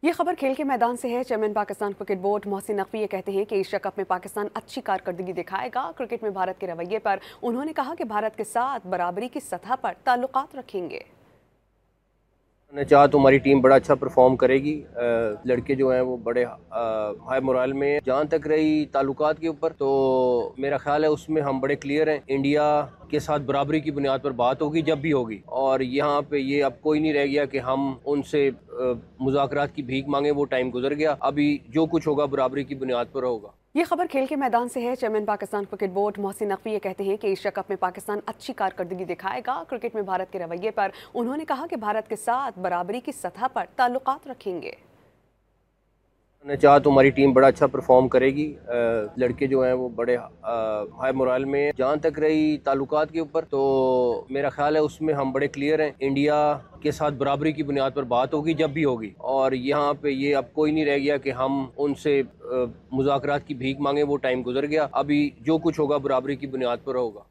ये खबर खेल के मैदान से है। Chairman Pakistan cricket board Mohsin Naqvi ये कहते हैं कि एशिया कप में पाकिस्तान अच्छी कारकर्दगी दिखाएगा। क्रिकेट में भारत के रवैये पर उन्होंने कहा कि भारत के साथ बराबरी की सतह पर ताल्लुकात रखेंगे। ने चाहा तो हमारी टीम बड़ा अच्छा परफॉर्म करेगी। लड़के जो हैं वो बड़े हाई मोरल में हैं। जहाँ तक रही ताल्लुकात के ऊपर, तो मेरा ख्याल है उसमें हम बड़े क्लियर हैं। इंडिया के साथ बराबरी की बुनियाद पर बात होगी जब भी होगी, और यहाँ पे ये अब कोई नहीं रह गया कि हम उनसे मुज़ाकरात की भीख मांगे। वो टाइम गुजर गया। अभी जो कुछ होगा बराबरी की बुनियाद पर होगा। ये खबर खेल के मैदान से है। Chairman Pakistan cricket board Mohsin Naqvi ये कहते हैं कि एशिया कप में पाकिस्तान अच्छी कारकर्दगी दिखाएगा। क्रिकेट में भारत के रवैये पर उन्होंने कहा कि भारत के साथ बराबरी की सतह पर ताल्लुकात रखेंगे। ने चाहा तो हमारी टीम बड़ा अच्छा परफॉर्म करेगी। लड़के जो हैं वो बड़े हाई मोरल में हैं। जहाँ तक रही ताल्लुकात के ऊपर, तो मेरा ख्याल है उसमें हम बड़े क्लियर हैं। इंडिया के साथ बराबरी की बुनियाद पर बात होगी जब भी होगी, और यहाँ पे ये अब कोई नहीं रह गया कि हम उनसे मुज़ाकरात की भीख मांगे। वो टाइम गुजर गया। अभी जो कुछ होगा बराबरी की बुनियाद पर होगा।